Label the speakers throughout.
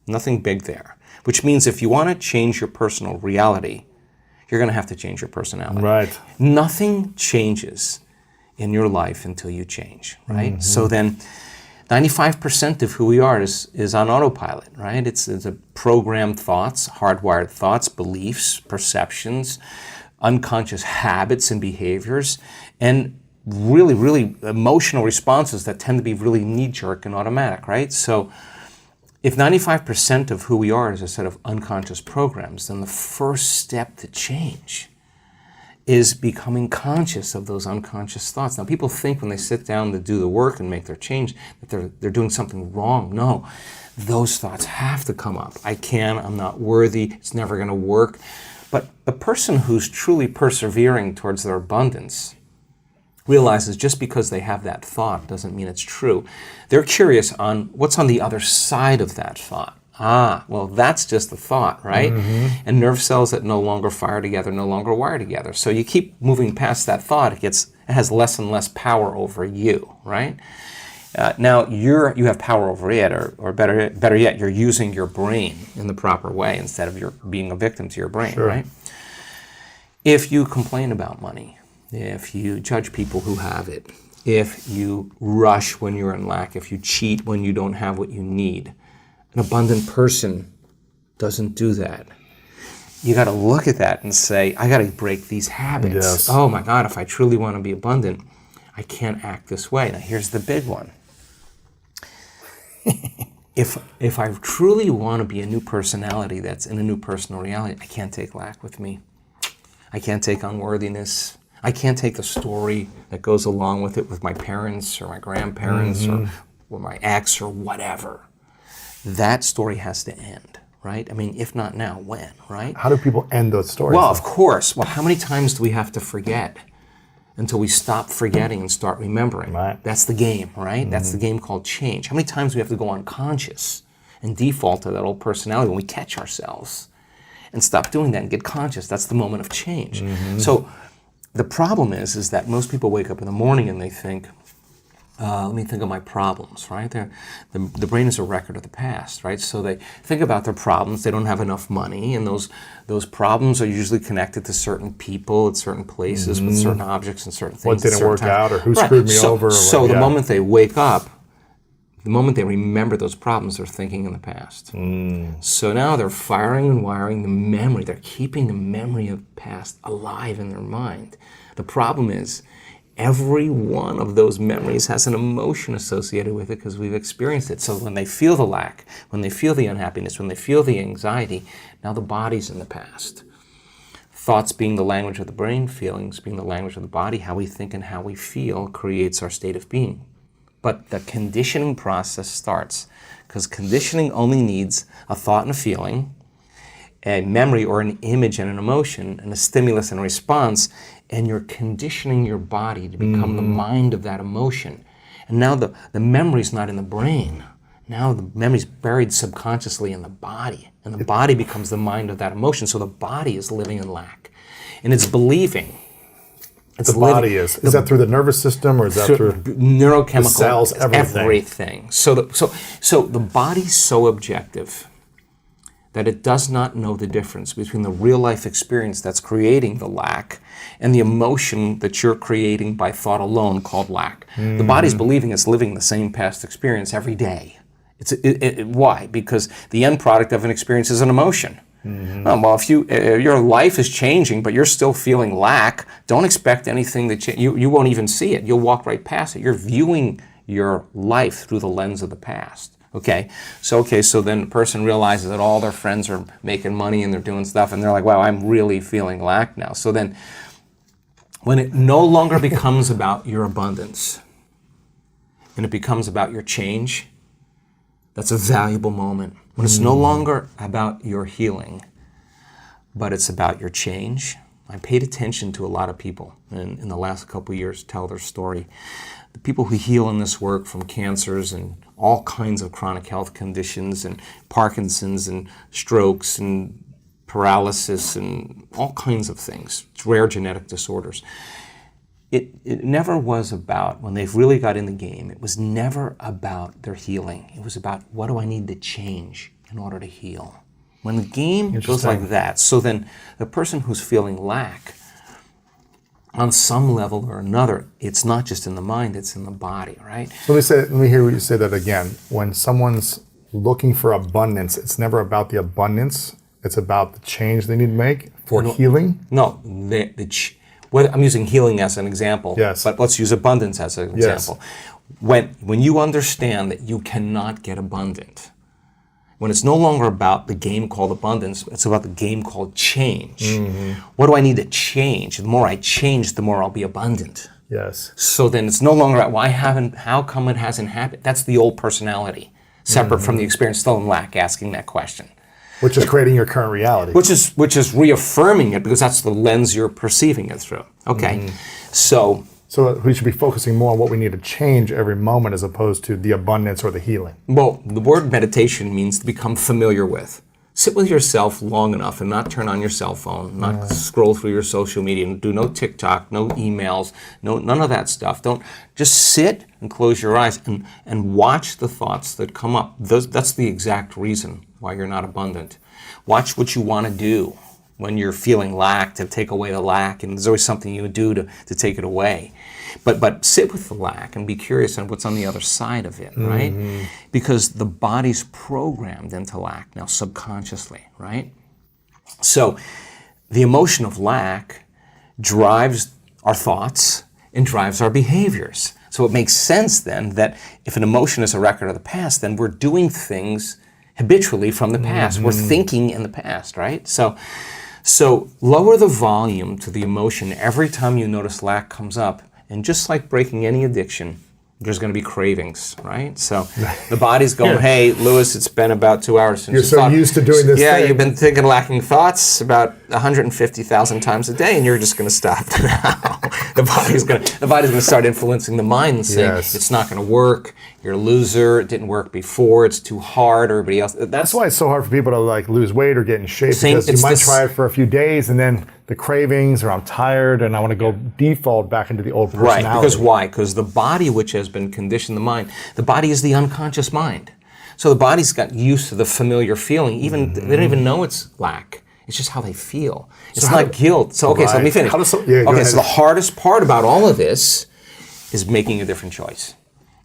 Speaker 1: Nothing big there. Which means if you want to change your personal reality, you're going to have to change your personality.
Speaker 2: Right.
Speaker 1: Nothing changes in your life until you change, right? So then 95% of who we are is on autopilot, right? It's a programmed thoughts, hardwired thoughts, beliefs, perceptions, unconscious habits and behaviors, and really, really emotional responses that tend to be really knee-jerk and automatic, right? So if 95% of who we are is a set of unconscious programs, then the first step to change is becoming conscious of those unconscious thoughts. Now, people think when they sit down to do the work and make their change that they're doing something wrong. No, those thoughts have to come up. I'm not worthy, it's never going to work. But the person who's truly persevering towards their abundance realizes just because they have that thought doesn't mean it's true. They're curious on what's on the other side of that thought. Well, that's just a thought, right? And nerve cells that no longer fire together no longer wire together. So you keep moving past that thought, it has less and less power over you, right? Now you have power over it, or better yet, you're using your brain in the proper way instead of being a victim to your brain, right? If you complain about money, if you judge people who have it, if you rush when you're in lack, if you cheat when you don't have what you need, an abundant person doesn't do that. You got to look at that and say, I got to break these habits.
Speaker 2: Yes.
Speaker 1: Oh my God, if I truly want to be abundant, I can't act this way. Now here's the big one. If I truly want to be a new personality that's in a new personal reality, I can't take lack with me. I can't take unworthiness. I can't take the story that goes along with it with my parents or my grandparents or my ex or whatever. That story has to end, right? I mean, if not now, when, right?
Speaker 2: How do people end those stories?
Speaker 1: Well, of course. Well, how many times do we have to forget until we stop forgetting and start remembering?
Speaker 2: Right.
Speaker 1: That's the game, right? That's the game called change. How many times do we have to go unconscious and default to that old personality when we catch ourselves and stop doing that and get conscious? That's the moment of change. So the problem is that most people wake up in the morning and they think, let me think of my problems, right? The brain is a record of the past, right? So they think about their problems. They don't have enough money, and those problems are usually connected to certain people at certain places with certain objects and certain things.
Speaker 2: What didn't work out, or who screwed me over.
Speaker 1: So the moment they wake up, the moment they remember those problems, they're thinking in the past. So now they're firing and wiring the memory. They're keeping the memory of the past alive in their mind. The problem is, every one of those memories has an emotion associated with it because we've experienced it. So when they feel the lack, when they feel the unhappiness, when they feel the anxiety, now the body's in the past. Thoughts being the language of the brain, feelings being the language of the body, how we think and how we feel creates our state of being. But the conditioning process starts because conditioning only needs a thought and a feeling, a memory or an image and an emotion, and a stimulus and a response, and you're conditioning your body to become the mind of that emotion. And now the memory's not in the brain. Now the memory's buried subconsciously in the body, and the body becomes the mind of that emotion. So the body is living in lack, and it's believing.
Speaker 2: Is that through the nervous system, or is that through
Speaker 1: neurochemical,
Speaker 2: the cells, everything?
Speaker 1: So the body's so objective that it does not know the difference between the real life experience that's creating the lack and the emotion that you're creating by thought alone called lack. The body's believing it's living the same past experience every day. Why? Because the end product of an experience is an emotion. Well, if your life is changing, but you're still feeling lack, don't expect anything to change. You won't even see it. You'll walk right past it. You're viewing your life through the lens of the past. Okay, so then the person realizes that all their friends are making money and they're doing stuff, and they're like, wow, I'm really feeling lack now. So then when it no longer becomes about your abundance and it becomes about your change, that's a valuable moment. When it's no longer about your healing, but it's about your change. I paid attention to a lot of people in the last couple of years tell their story. The people who heal in this work from cancers and all kinds of chronic health conditions and Parkinson's and strokes and paralysis and all kinds of things, rare genetic disorders. It never was about, when they've really got in the game, it was never about their healing. It was about, what do I need to change in order to heal. When the game goes like that, so then the person who's feeling lack, on some level or another, it's not just in the mind, it's in the body, right?
Speaker 2: So let me hear you say that again. When someone's looking for abundance, it's never about the abundance, it's about the change they need to make for healing?
Speaker 1: No, I'm using healing as an example,
Speaker 2: yes.
Speaker 1: But let's use abundance as an example. When you understand that you cannot get abundant, when it's no longer about the game called abundance, it's about the game called change. Mm-hmm. What do I need to change? The more I change, the more I'll be abundant.
Speaker 2: Yes.
Speaker 1: So then it's no longer about how come it hasn't happened? That's the old personality, separate from the experience, still in lack, asking that question.
Speaker 2: Which is creating your current reality.
Speaker 1: Which is reaffirming it because that's the lens you're perceiving it through. Okay, So
Speaker 2: we should be focusing more on what we need to change every moment as opposed to the abundance or the healing.
Speaker 1: Well, the word meditation means to become familiar with. Sit with yourself long enough and not turn on your cell phone, not scroll through your social media, do no TikTok, no emails, none of that stuff. Don't just sit and close your eyes and watch the thoughts that come up. That's the exact reason why you're not abundant. Watch what you want to do when you're feeling lack, to take away the lack, and there's always something you would do to take it away. But sit with the lack and be curious on what's on the other side of it, right? Mm-hmm. Because the body's programmed into lack now subconsciously, right? So the emotion of lack drives our thoughts and drives our behaviors. So it makes sense then that if an emotion is a record of the past, then we're doing things habitually from the past. Mm-hmm. We're thinking in the past, right? So lower the volume to the emotion every time you notice lack comes up. And just like breaking any addiction, there's going to be cravings, right? So the body's going, hey, Lewis, it's been about 2 hours since
Speaker 2: you're so used to doing this
Speaker 1: thing.
Speaker 2: thing.
Speaker 1: You've been thinking lacking thoughts about 150,000 times a day, and you're just going to stop now. The body's going to start influencing the mind and saying, it's not going to work. You're a loser. It didn't work before. It's too hard. Everybody else. That's
Speaker 2: why it's so hard for people to lose weight or get in shape, because you might try it for a few days and then the cravings, or I'm tired and I want to go default back into the old personality.
Speaker 1: Right, because why? Because the body, which has been conditioned, the body is the unconscious mind. So the body's got used to the familiar feeling. Even they don't even know it's lack. It's just how they feel. It's not guilt. So so let me finish. So the hardest part about all of this is making a different choice.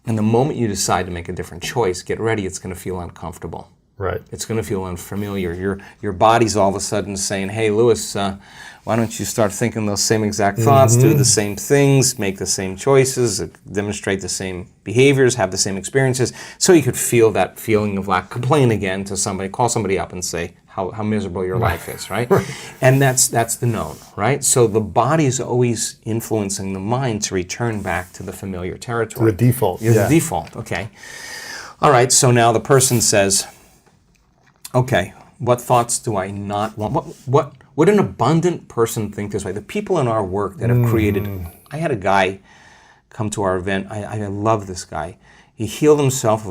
Speaker 1: And the moment you decide to make a different choice, get ready, it's going to feel uncomfortable.
Speaker 2: Right.
Speaker 1: It's going to feel unfamiliar. Your body's all of a sudden saying, hey, Lewis, why don't you start thinking those same exact thoughts, do the same things, make the same choices, demonstrate the same behaviors, have the same experiences, so you could feel that feeling of lack. Complain again to somebody, call somebody up and say how miserable your life is, right? And that's the known, right? So the body's always influencing the mind to return back to the familiar territory.
Speaker 2: To the default.
Speaker 1: The default, okay. All right, so now the person says, okay, what thoughts do I not want? What would an abundant person think this way? The people in our work that have created, I had a guy come to our event. I love this guy. He healed himself.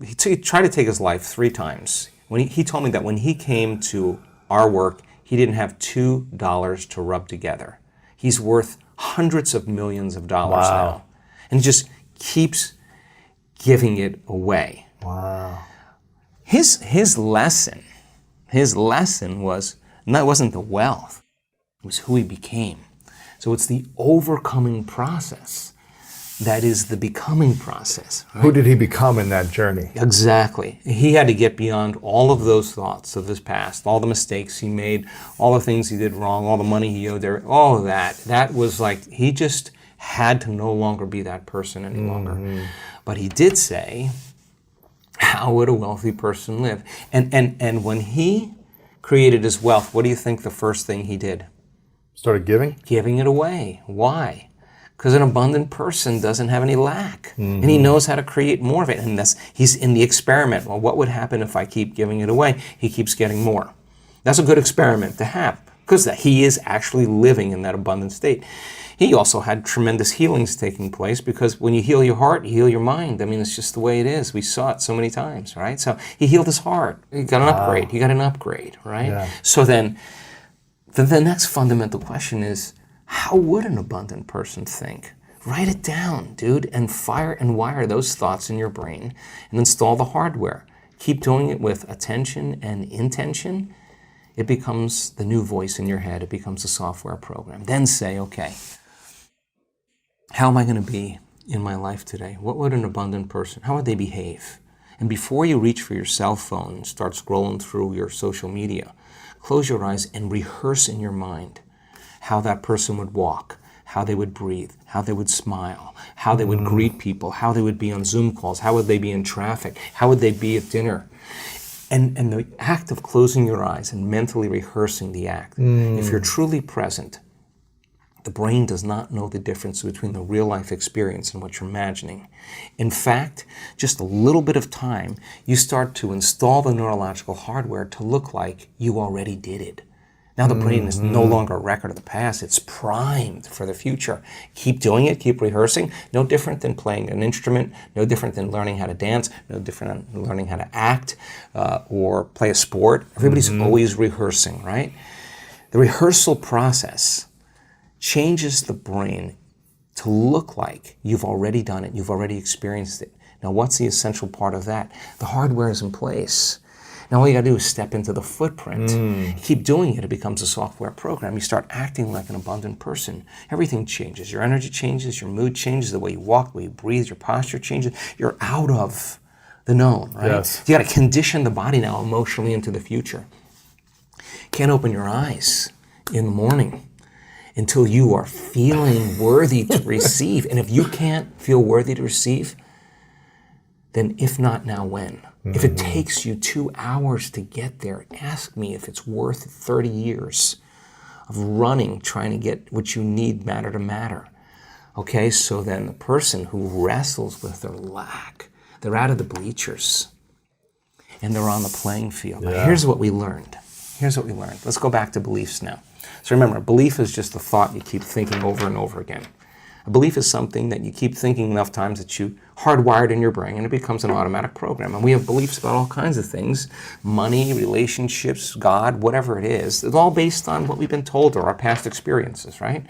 Speaker 1: He tried to take his life 3 times. When he told me that when he came to our work, he didn't have $2 to rub together. He's worth hundreds of millions of dollars now. And he just keeps giving it away.
Speaker 2: Wow.
Speaker 1: His lesson wasn't the wealth, it was who he became. So it's the overcoming process that is the becoming process. Right?
Speaker 2: Who did he become in that journey?
Speaker 1: Exactly. He had to get beyond all of those thoughts of his past, all the mistakes he made, all the things he did wrong, all the money he owed there, all of that. That was like, he just had to no longer be that person any longer. But he did say, how would a wealthy person live? And when he created his wealth, what do you think the first thing he did?
Speaker 2: Started giving?
Speaker 1: Giving it away. Why? Because an abundant person doesn't have any lack. And he knows how to create more of it. And he's in the experiment. Well, what would happen if I keep giving it away? He keeps getting more. That's a good experiment to have, because he is actually living in that abundant state. He also had tremendous healings taking place, because when you heal your heart, you heal your mind. I mean, it's just the way it is. We saw it so many times, right? So he healed his heart. He got an upgrade. He got an upgrade, right? Yeah. So then the next fundamental question is, how would an abundant person think? Write it down, dude, and fire and wire those thoughts in your brain and install the hardware. keep doing it with attention and intention, it becomes the new voice in your head. It becomes a software program. Then say, okay, how am I going to be in my life today? What would an abundant person, how would they behave? And before you reach for your cell phone and start scrolling through your social media, close your eyes and rehearse in your mind how that person would walk, how they would breathe, how they would smile, how they would greet people, how they would be on Zoom calls, how would they be in traffic, how would they be at dinner. And the act of closing your eyes and mentally rehearsing the act, if you're truly present, the brain does not know the difference between the real life experience and what you're imagining. In fact, just a little bit of time, you start to install the neurological hardware to look like you already did it. Now the brain is no longer a record of the past, it's primed for the future. Keep doing it, keep rehearsing. No different than playing an instrument, no different than learning how to dance, no different than learning how to act or play a sport. Everybody's always rehearsing, right? The rehearsal process changes the brain to look like you've already done it, you've already experienced it. Now what's the essential part of that? The hardware is in place. Now all you gotta do is step into the footprint. Keep doing it, it becomes a software program. You start acting like an abundant person. Everything changes. Your energy changes, your mood changes, the way you walk, the way you breathe, your posture changes. You're out of the known, right?
Speaker 2: Yes.
Speaker 1: You gotta condition the body now emotionally into the future. Can't open your eyes in the morning until you are feeling worthy to receive. And if you can't feel worthy to receive, then if not now, when? If it takes you 2 hours to get there, ask me if it's worth 30 years of running, trying to get what you need matter to matter. Okay, so then the person who wrestles with their lack, they're out of the bleachers and they're on the playing field. Now, here's what we learned. Let's go back to beliefs now. So remember, belief is just a thought you keep thinking over and over again. A belief is something that you keep thinking enough times that you hardwired in your brain and it becomes an automatic program. And we have beliefs about all kinds of things, money, relationships, God, whatever it is. It's all based on what we've been told or our past experiences, right?